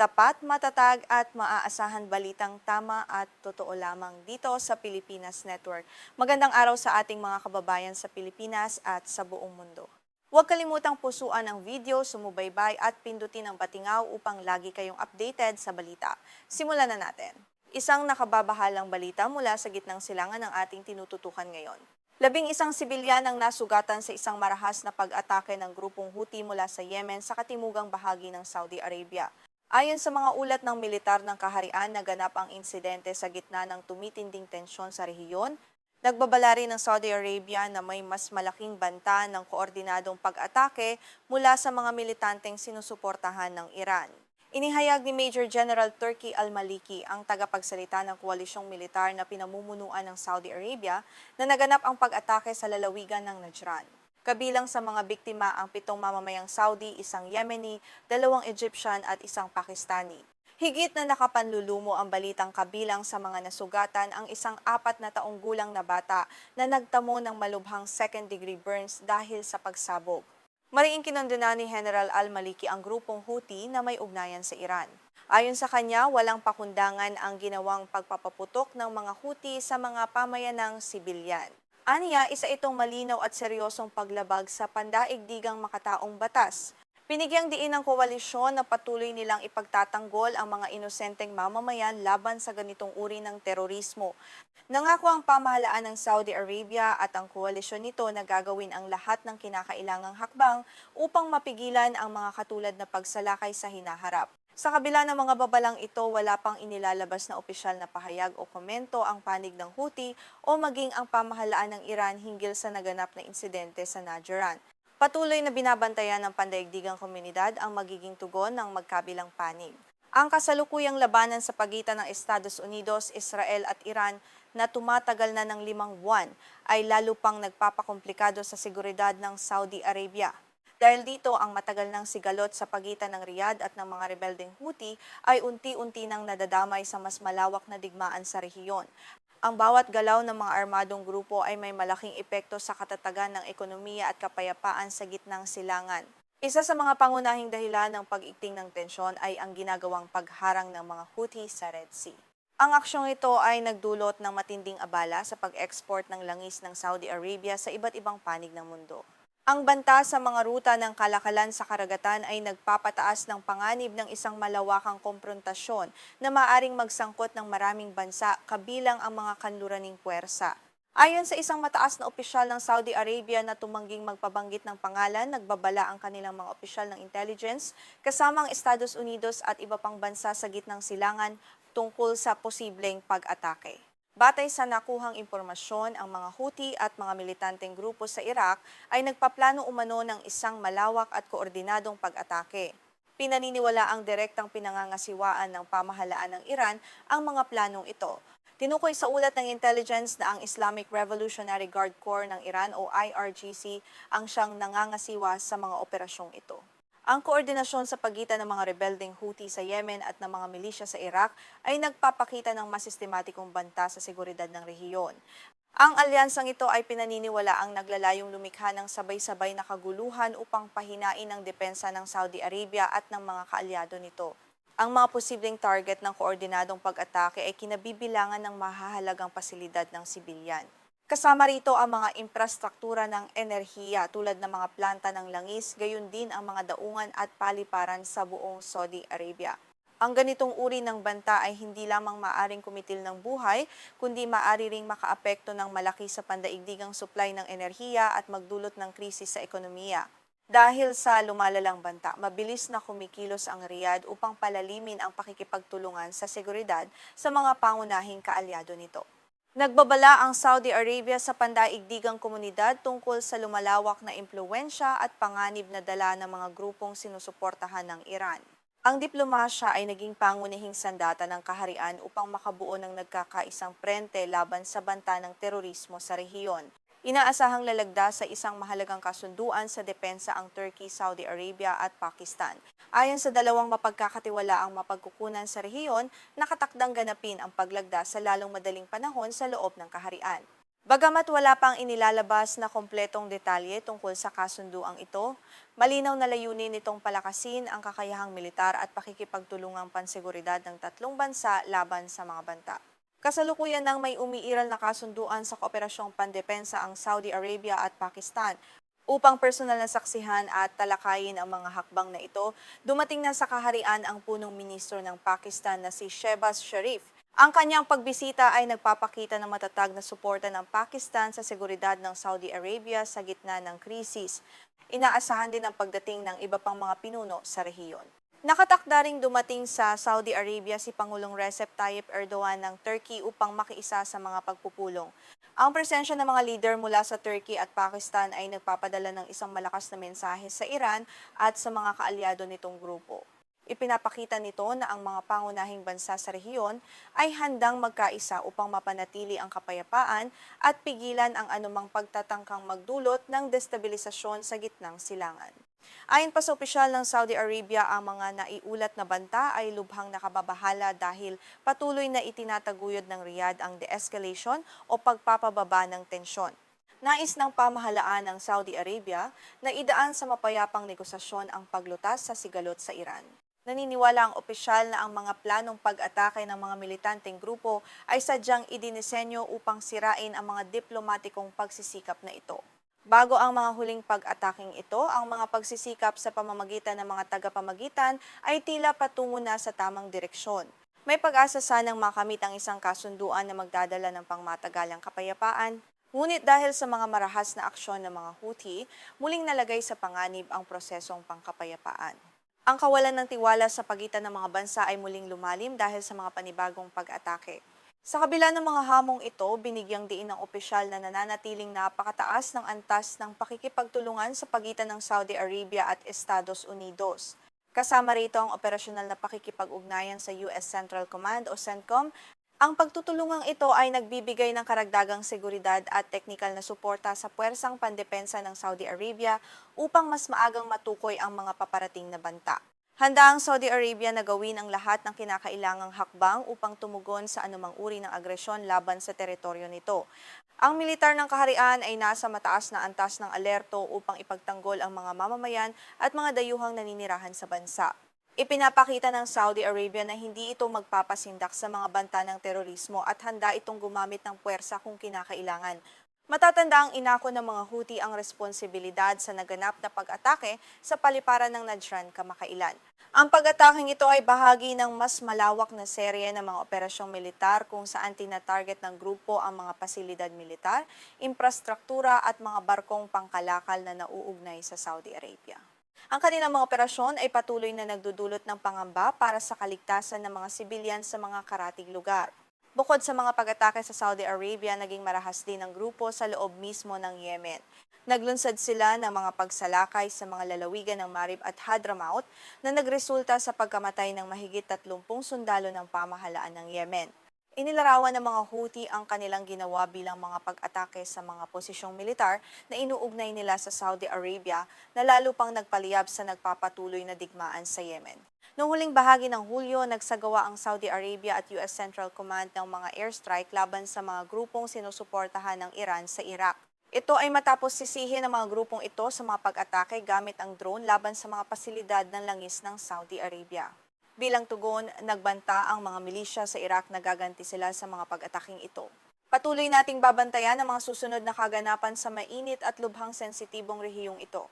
Tapat, matatag at maaasahan balitang tama at totoo lamang dito sa Pilipinas Network. Magandang araw sa ating mga kababayan sa Pilipinas at sa buong mundo. Huwag kalimutang pusuan ang video, sumubaybay at pindutin ang patingaw upang lagi kayong updated sa balita. Simulan na natin. Isang nakababahalang balita mula sa gitnang silangan ng ating tinututukan ngayon. 11 sibilyan ang nasugatan sa isang marahas na pag-atake ng grupong Houthi mula sa Yemen sa katimugang bahagi ng Saudi Arabia. Ayon sa mga ulat ng militar ng kaharian, naganap ang insidente sa gitna ng tumitinding tensyon sa rehiyon. Nagbabala rin ng Saudi Arabia na may mas malaking banta ng koordinadong pag-atake mula sa mga militanteng sinusuportahan ng Iran. Inihayag ni Major General Turki Al-Maliki, ang tagapagsalita ng koalisyong militar na pinamumunuan ng Saudi Arabia, na naganap ang pag-atake sa lalawigan ng Najran. Kabilang sa mga biktima ang 7 mamamayang Saudi, 1 Yemeni, 2 Egyptian at 1 Pakistani. Higit na nakapanlulumo ang balitang kabilang sa mga nasugatan ang isang 4 na taong gulang na bata na nagtamo ng malubhang second-degree burns dahil sa pagsabog. Mariing kinondena ni General Al-Maliki ang grupong Houthi na may ugnayan sa Iran. Ayon sa kanya, walang pakundangan ang ginawang pagpapaputok ng mga Houthi sa mga pamayanang sibilyan. Aniya, isa itong malinaw at seryosong paglabag sa pandaigdigang makataong batas. Pinigyang diin ng koalisyon na patuloy nilang ipagtatanggol ang mga inosenteng mamamayan laban sa ganitong uri ng terorismo. Nangako ang pamahalaan ng Saudi Arabia at ang koalisyon nito na gagawin ang lahat ng kinakailangang hakbang upang mapigilan ang mga katulad na pagsalakay sa hinaharap. Sa kabila ng mga babalang ito, wala pang inilalabas na opisyal na pahayag o komento ang panig ng Houthi o maging ang pamahalaan ng Iran hinggil sa naganap na insidente sa Najran. Patuloy na binabantayan ng pandaigdigang komunidad ang magiging tugon ng magkabilang panig. Ang kasalukuyang labanan sa pagitan ng Estados Unidos, Israel at Iran na tumatagal na ng 5 buwan ay lalo pang nagpapakomplikado sa seguridad ng Saudi Arabia. Dahil dito, ang matagal ng sigalot sa pagitan ng Riyadh at ng mga rebeldeng Houthi ay unti-unti nang nadadamay sa mas malawak na digmaan sa rehiyon. Ang bawat galaw ng mga armadong grupo ay may malaking epekto sa katatagan ng ekonomiya at kapayapaan sa gitnang silangan. Isa sa mga pangunahing dahilan ng pag-igting ng tensyon ay ang ginagawang pagharang ng mga Houthi sa Red Sea. Ang aksyong ito ay nagdulot ng matinding abala sa pag-export ng langis ng Saudi Arabia sa iba't ibang panig ng mundo. Ang banta sa mga ruta ng kalakalan sa karagatan ay nagpapataas ng panganib ng isang malawakang komprontasyon na maaring magsangkot ng maraming bansa kabilang ang mga kanluraning puwersa. Ayon sa isang mataas na opisyal ng Saudi Arabia na tumangging magpabanggit ng pangalan, nagbabala ang kanilang mga opisyal ng intelligence kasama ang Estados Unidos at iba pang bansa sa gitnang silangan tungkol sa posibleng pag-atake. Batay sa nakuhang impormasyon, ang mga Houthi at mga militanteng grupo sa Iraq ay nagpaplano umano ng isang malawak at koordinadong pag-atake. Pinaniniwala ang direktang pinangangasiwaan ng pamahalaan ng Iran ang mga planong ito. Tinukoy sa ulat ng intelligence na ang Islamic Revolutionary Guard Corps ng Iran o IRGC ang siyang nangangasiwa sa mga operasyong ito. Ang koordinasyon sa pagitan ng mga rebeldeng Houthi sa Yemen at ng mga milisya sa Iraq ay nagpapakita ng mas sistematikong banta sa seguridad ng rehiyon. Ang alyansang ito ay pinaniniwala ang naglalayong lumikha ng sabay-sabay na kaguluhan upang pahinain ang depensa ng Saudi Arabia at ng mga kaalyado nito. Ang mga posibleng target ng koordinadong pag-atake ay kinabibilangan ng mahahalagang pasilidad ng sibilyan. Kasama rito ang mga infrastruktura ng enerhiya tulad ng mga planta ng langis, gayon din ang mga daungan at paliparan sa buong Saudi Arabia. Ang ganitong uri ng banta ay hindi lamang maaring kumitil ng buhay, kundi maaari ring makaapekto ng malaki sa pandaigdigang supply ng enerhiya at magdulot ng krisis sa ekonomiya. Dahil sa lumalalang banta, mabilis na kumikilos ang Riyadh upang palalimin ang pakikipagtulungan sa seguridad sa mga pangunahing kaalyado nito. Nagbabala ang Saudi Arabia sa pandaigdigang komunidad tungkol sa lumalawak na impluwensya at panganib na dala ng mga grupong sinusuportahan ng Iran. Ang diplomasya ay naging pangunahing sandata ng kaharian upang makabuo ng nagkakaisang frente laban sa banta ng terorismo sa rehiyon. Inaasahang lalagda sa isang mahalagang kasunduan sa depensa ang Turkey, Saudi Arabia at Pakistan. Ayon sa dalawang mapagkakatiwalaang mapagkukunan sa rehiyon, nakatakdang ganapin ang paglagda sa lalong madaling panahon sa loob ng kaharian. Bagamat wala pang inilalabas na kompletong detalye tungkol sa kasunduang ito, malinaw na layunin nitong palakasin ang kakayahang militar at pakikipagtulungang panseguridad ng tatlong bansa laban sa mga banta. Kasalukuyan nang may umiiral na kasunduan sa kooperasyong pandepensa ang Saudi Arabia at Pakistan upang personal na saksihan at talakayin ang mga hakbang na ito, dumating na sa kaharian ang punong ministro ng Pakistan na si Shehbaz Sharif. Ang kanyang pagbisita ay nagpapakita ng matatag na suporta ng Pakistan sa seguridad ng Saudi Arabia sa gitna ng krisis. Inaasahan din ang pagdating ng iba pang mga pinuno sa rehiyon. Nakatakda ring dumating sa Saudi Arabia si Pangulong Recep Tayyip Erdogan ng Turkey upang makiisa sa mga pagpupulong. Ang presensya ng mga leader mula sa Turkey at Pakistan ay nagpapadala ng isang malakas na mensahe sa Iran at sa mga kaalyado nitong grupo. Ipinapakita nito na ang mga pangunahing bansa sa rehiyon ay handang magkaisa upang mapanatili ang kapayapaan at pigilan ang anumang pagtatangkang magdulot ng destabilisasyon sa gitnang silangan. Ayon pa sa opisyal ng Saudi Arabia, ang mga naiulat na banta ay lubhang nakababahala dahil patuloy na itinataguyod ng Riyadh ang de-escalation o pagpapababa ng tensyon. Nais ng pamahalaan ng Saudi Arabia na idaan sa mapayapang negosasyon ang paglutas sa sigalot sa Iran. Naniniwala ang opisyal na ang mga planong pag-atake ng mga militanteng grupo ay sadyang idinisenyo upang sirain ang mga diplomatikong pagsisikap na ito. Bago ang mga huling pag-ataking ito, ang mga pagsisikap sa pamamagitan ng mga tagapamagitan ay tila patungo na sa tamang direksyon. May pag-asa sanang makamit ang isang kasunduan na magdadala ng pangmatagalang kapayapaan, ngunit dahil sa mga marahas na aksyon ng mga Houthi, muling nalagay sa panganib ang prosesong pangkapayapaan. Ang kawalan ng tiwala sa pagitan ng mga bansa ay muling lumalim dahil sa mga panibagong pag-atake. Sa kabila ng mga hamong ito, binigyang diin ng opisyal na nananatiling napakataas ng antas ng pakikipagtulungan sa pagitan ng Saudi Arabia at Estados Unidos. Kasama rito ang operasyonal na pakikipag-ugnayan sa US Central Command o CENTCOM. Ang pagtutulungang ito ay nagbibigay ng karagdagang seguridad at teknikal na suporta sa puwersang pandepensa ng Saudi Arabia upang mas maagang matukoy ang mga paparating na banta. Handa ang Saudi Arabia na gawin ang lahat ng kinakailangang hakbang upang tumugon sa anumang uri ng agresyon laban sa teritoryo nito. Ang militar ng kaharian ay nasa mataas na antas ng alerto upang ipagtanggol ang mga mamamayan at mga dayuhang naninirahan sa bansa. Ipinapakita ng Saudi Arabia na hindi ito magpapasindak sa mga banta ng terorismo at handa itong gumamit ng puwersa kung kinakailangan. Matatanda ang inako ng mga Houthi ang responsibilidad sa naganap na pag-atake sa paliparan ng Najran kamakailan. Ang pag-ataking ito ay bahagi ng mas malawak na serye ng mga operasyong militar kung saan tina-target ng grupo ang mga pasilidad militar, infrastruktura at mga barkong pangkalakal na nauugnay sa Saudi Arabia. Ang kanilang mga operasyon ay patuloy na nagdudulot ng pangamba para sa kaligtasan ng mga sibilyan sa mga karatig lugar. Bukod sa mga pag-atake sa Saudi Arabia, naging marahas din ang grupo sa loob mismo ng Yemen. Naglunsad sila ng mga pagsalakay sa mga lalawigan ng Marib at Hadramaut na nagresulta sa pagkamatay ng mahigit 30 sundalo ng pamahalaan ng Yemen. Inilarawan ng mga Houthi ang kanilang ginawa bilang mga pag-atake sa mga posisyong militar na inuugnay nila sa Saudi Arabia na lalo pang nagpaliyab sa nagpapatuloy na digmaan sa Yemen. Noong huling bahagi ng Hulyo, nagsagawa ang Saudi Arabia at US Central Command ng mga airstrike laban sa mga grupong sinusuportahan ng Iran sa Iraq. Ito ay matapos sisihin ng mga grupong ito sa mga pag-atake gamit ang drone laban sa mga pasilidad ng langis ng Saudi Arabia. Bilang tugon, nagbanta ang mga milisya sa Iraq na gaganti sila sa mga pag-ataking ito. Patuloy nating babantayan ang mga susunod na kaganapan sa mainit at lubhang sensitibong rehiyong ito.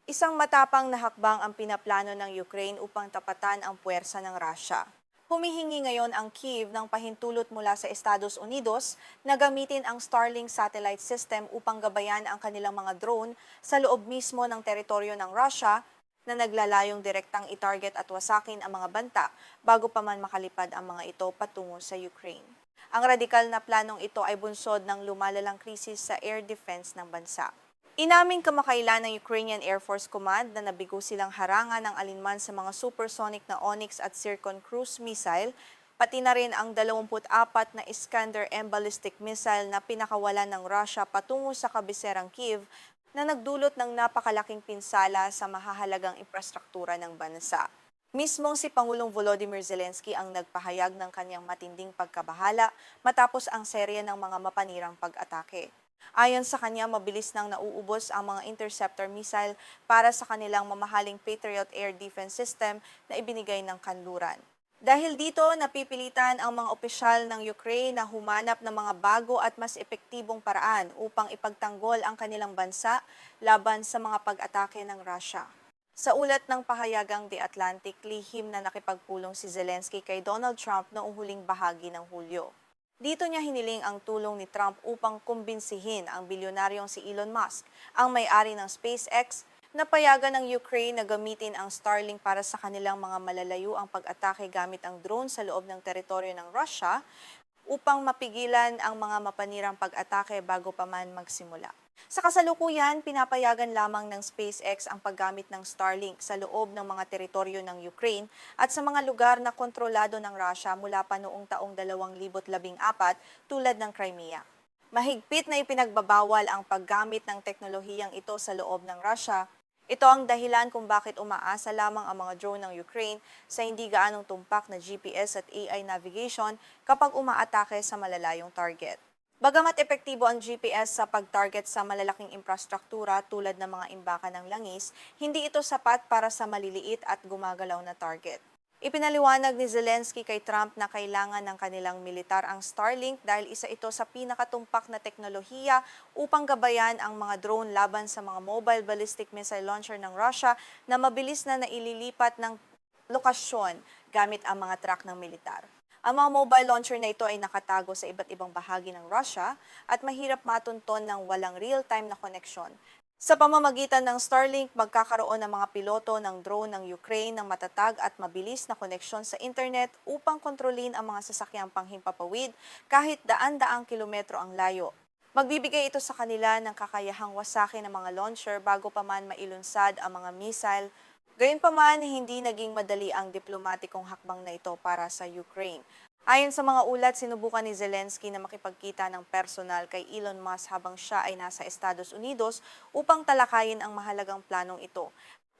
Isang matapang na hakbang ang pinaplano ng Ukraine upang tapatan ang puwersa ng Russia. Humihingi ngayon ang Kyiv ng pahintulot mula sa Estados Unidos na gamitin ang Starlink satellite system upang gabayan ang kanilang mga drone sa loob mismo ng teritoryo ng Russia na naglalayong direktang itarget at wasakin ang mga banta bago pa man makalipad ang mga ito patungo sa Ukraine. Ang radikal na planong ito ay bunsod ng lumalalang krisis sa air defense ng bansa. Inaming kamakailan ng Ukrainian Air Force Command na nabigo silang harangan ng alinman sa mga supersonic na Onyx at Zircon cruise missile, pati na rin ang 24 na Iskander-M ballistic missile na pinakawalan ng Russia patungo sa kabiserang Kyiv na nagdulot ng napakalaking pinsala sa mahahalagang infrastruktura ng bansa. Mismong si Pangulong Volodymyr Zelensky ang nagpahayag ng kanyang matinding pagkabahala matapos ang serye ng mga mapanirang pag-atake. Ayon sa kanya, mabilis nang nauubos ang mga interceptor missile para sa kanilang mamahaling Patriot Air Defense System na ibinigay ng kanluran. Dahil dito, napipilitan ang mga opisyal ng Ukraine na humanap ng mga bago at mas epektibong paraan upang ipagtanggol ang kanilang bansa laban sa mga pag-atake ng Russia. Sa ulat ng pahayagang The Atlantic, lihim na nakipagpulong si Zelensky kay Donald Trump noong huling bahagi ng Hulyo. Dito niya hiniling ang tulong ni Trump upang kumbinsihin ang bilyonaryong si Elon Musk, ang may-ari ng SpaceX, na payagan ng Ukraine na gamitin ang Starlink para sa kanilang mga malalayo ang pag-atake gamit ang drone sa loob ng teritoryo ng Russia upang mapigilan ang mga mapanirang pag-atake bago pa man magsimula. Sa kasalukuyan, pinapayagan lamang ng SpaceX ang paggamit ng Starlink sa loob ng mga teritoryo ng Ukraine at sa mga lugar na kontrolado ng Russia mula pa noong taong 2014 tulad ng Crimea. Mahigpit na ipinagbabawal ang paggamit ng teknolohiyang ito sa loob ng Russia. Ito ang dahilan kung bakit umaasa lamang ang mga drone ng Ukraine sa hindi gaanong tumpak na GPS at AI navigation kapag umaatake sa malalayong target. Bagamat epektibo ang GPS sa pag-target sa malalaking infrastruktura tulad ng mga imbakan ng langis, hindi ito sapat para sa maliliit at gumagalaw na target. Ipinaliwanag ni Zelensky kay Trump na kailangan ng kanilang militar ang Starlink dahil isa ito sa pinakatumpak na teknolohiya upang gabayan ang mga drone laban sa mga mobile ballistic missile launcher ng Russia na mabilis na naililipat ng lokasyon gamit ang mga truck ng militar. Ang mga mobile launcher na ito ay nakatago sa iba't ibang bahagi ng Russia at mahirap matunton ng walang real-time na koneksyon. Sa pamamagitan ng Starlink, magkakaroon ng mga piloto ng drone ng Ukraine ng matatag at mabilis na koneksyon sa internet upang kontrolin ang mga sasakyang panghimpapawid kahit daan-daang kilometro ang layo. Magbibigay ito sa kanila ng kakayahang wasakin ng mga launcher bago pa man mailunsad ang mga missile. Gayunpaman, hindi naging madali ang diplomatikong hakbang na ito para sa Ukraine. Ayon sa mga ulat, sinubukan ni Zelensky na makipagkita ng personal kay Elon Musk habang siya ay nasa Estados Unidos upang talakayin ang mahalagang planong ito.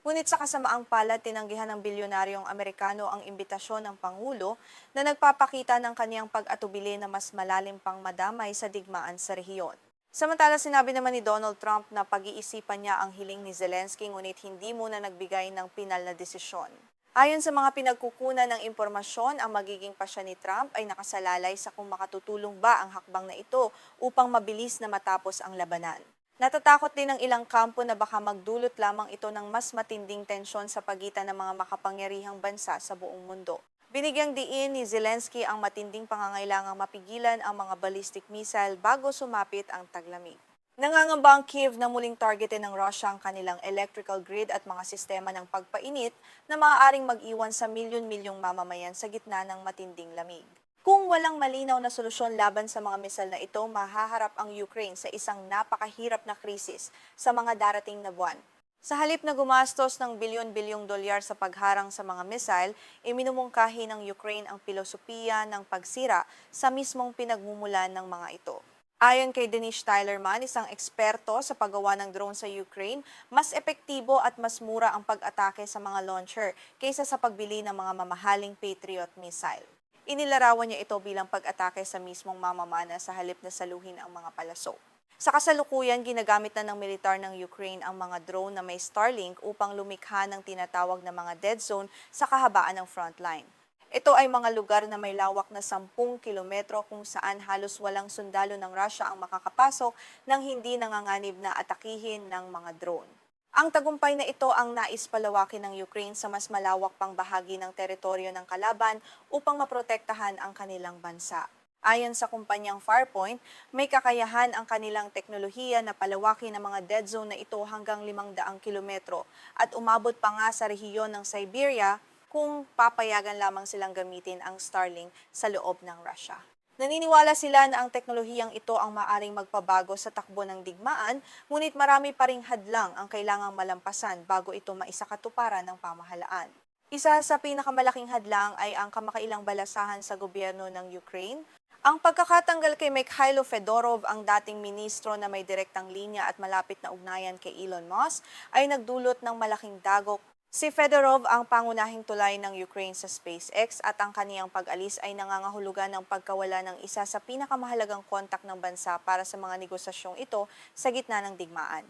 Ngunit sa kasamaang palad, tinanggihan ng bilyonaryong Amerikano ang imbitasyon ng Pangulo na nagpapakita ng kaniyang pag-atubili na mas malalim pang madamay sa digmaan sa rehiyon. Samantala, sinabi naman ni Donald Trump na pag-iisipan niya ang hiling ni Zelensky ngunit hindi muna nagbigay ng pinal na desisyon. Ayon sa mga pinagkukunan ng impormasyon, ang magiging pasya ni Trump ay nakasalalay sa kung makatutulong ba ang hakbang na ito upang mabilis na matapos ang labanan. Natatakot din ng ilang kampo na baka magdulot lamang ito ng mas matinding tensyon sa pagitan ng mga makapangyarihang bansa sa buong mundo. Binigyang diin ni Zelensky ang matinding pangangailangang mapigilan ang mga ballistic missile bago sumapit ang taglamig. Nangangamba ang Kyiv na muling targetin ng Russia ang kanilang electrical grid at mga sistema ng pagpainit na maaaring mag-iwan sa milyon-milyong mamamayan sa gitna ng matinding lamig. Kung walang malinaw na solusyon laban sa mga missile na ito, mahaharap ang Ukraine sa isang napakahirap na krisis sa mga darating na buwan. Sa halip na gumastos ng bilyon-bilyong dolyar sa pagharang sa mga missile, iminumungkahi ng Ukraine ang filosofiya ng pagsira sa mismong pinagmumulan ng mga ito. Ayon kay Denise Tylerman, isang eksperto sa paggawa ng drone sa Ukraine, mas epektibo at mas mura ang pag-atake sa mga launcher kaysa sa pagbili ng mga mamahaling Patriot missile. Inilarawan niya ito bilang pag-atake sa mismong mamamana sa halip na saluhin ang mga palasok. Sa kasalukuyan, ginagamit na ng militar ng Ukraine ang mga drone na may Starlink upang lumikha ng tinatawag na mga dead zone sa kahabaan ng frontline. Ito ay mga lugar na may lawak na 10 kilometro kung saan halos walang sundalo ng Russia ang makakapasok nang hindi nanganganib na atakihin ng mga drone. Ang tagumpay na ito ang nais palawakin ng Ukraine sa mas malawak pang bahagi ng teritoryo ng kalaban upang maprotektahan ang kanilang bansa. Ayon sa kumpanyang Farpoint, may kakayahan ang kanilang teknolohiya na palawakin ang mga dead zone na ito hanggang 500 kilometro at umabot pa nga sa rehiyon ng Siberia kung papayagan lamang silang gamitin ang Starlink sa loob ng Russia. Naniniwala sila na ang teknolohiyang ito ang maaring magpabago sa takbo ng digmaan, ngunit marami pa ring hadlang ang kailangang malampasan bago ito maisakatuparan ng pamahalaan. Isa sa pinakamalaking hadlang ay ang kamakailang balasahan sa gobyerno ng Ukraine. Ang pagkakatanggal kay Mikhailo Fedorov, ang dating ministro na may direktang linya at malapit na ugnayan kay Elon Musk, ay nagdulot ng malaking dagok Si Fedorov ang pangunahing tulay ng Ukraine sa SpaceX at ang kaniyang pag-alis ay nangangahulugan ng pagkawala ng isa sa pinakamahalagang kontak ng bansa para sa mga negosasyong ito sa gitna ng digmaan.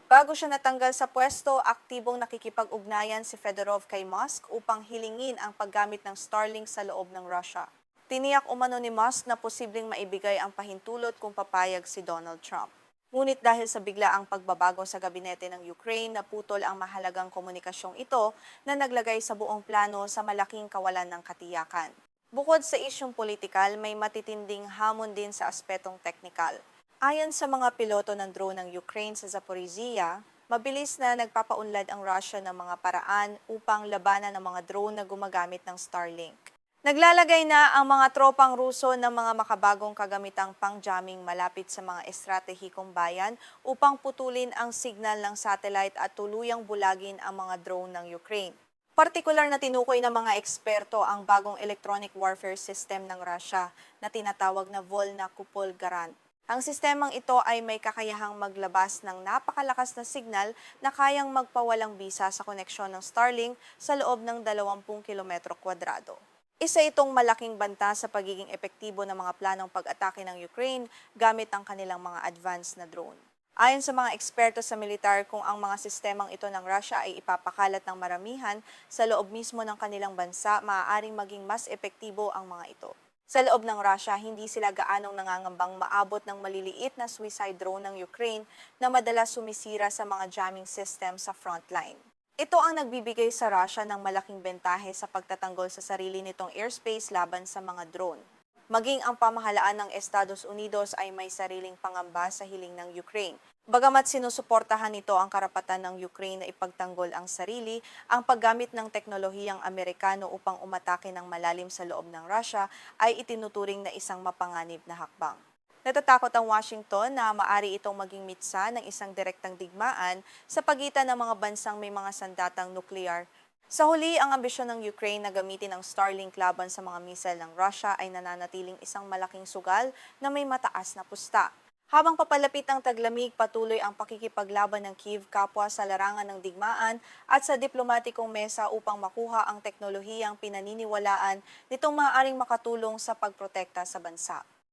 Bago siya natanggal sa pwesto, aktibong nakikipag-ugnayan si Fedorov kay Musk upang hilingin ang paggamit ng Starlink sa loob ng Russia. Tiniyak umano ni Musk na posibleng maibigay ang pahintulot kung papayag si Donald Trump. Ngunit dahil sa biglaang pagbabago sa gabinete ng Ukraine, naputol ang mahalagang komunikasyong ito na naglagay sa buong plano sa malaking kawalan ng katiyakan. Bukod sa isyong politikal, may matitinding hamon din sa aspetong teknikal. Ayon sa mga piloto ng drone ng Ukraine sa Zaporizhia, mabilis na nagpapaunlad ang Russia ng mga paraan upang labanan ang mga drone na gumagamit ng Starlink. Naglalagay na ang mga tropang Ruso ng mga makabagong kagamitang pang-jamming malapit sa mga estratehikong bayan upang putulin ang signal ng satellite at tuluyang bulagin ang mga drone ng Ukraine. Partikular na tinukoy ng mga eksperto ang bagong electronic warfare system ng Russia na tinatawag na Volna Kupol Garant. Ang sistemang ito ay may kakayahang maglabas ng napakalakas na signal na kayang magpawalang bisa sa koneksyon ng Starlink sa loob ng 20 kilometro kwadrado. Isa itong malaking banta sa pagiging epektibo ng mga planong pag-atake ng Ukraine gamit ang kanilang mga advanced na drone. Ayon sa mga eksperto sa militar, kung ang mga sistemang ito ng Russia ay ipapakalat ng maramihan sa loob mismo ng kanilang bansa, maaaring maging mas epektibo ang mga ito. Sa loob ng Russia, hindi sila gaanong nangangambang maabot ng maliliit na suicide drone ng Ukraine na madalas sumisira sa mga jamming system sa frontline. Ito ang nagbibigay sa Russia ng malaking bentahe sa pagtatanggol sa sarili nitong airspace laban sa mga drone. Maging ang pamahalaan ng Estados Unidos ay may sariling pangamba sa hiling ng Ukraine. Bagamat sinusuportahan nito ang karapatan ng Ukraine na ipagtanggol ang sarili, ang paggamit ng teknolohiyang Amerikano upang umatake ng malalim sa loob ng Russia ay itinuturing na isang mapanganib na hakbang. Natatakot ang Washington na maari itong maging mitsa ng isang direktang digmaan sa pagitan ng mga bansang may mga sandatang nuklear. Sa huli, ang ambisyon ng Ukraine na gamitin ang Starlink laban sa mga missile ng Russia ay nananatiling isang malaking sugal na may mataas na pusta. Habang papalapit ang taglamig, patuloy ang pakikipaglaban ng Kyiv kapwa sa larangan ng digmaan at sa diplomatikong mesa upang makuha ang teknolohiyang pinaniniwalaan nitong maaaring makatulong sa pagprotekta sa bansa.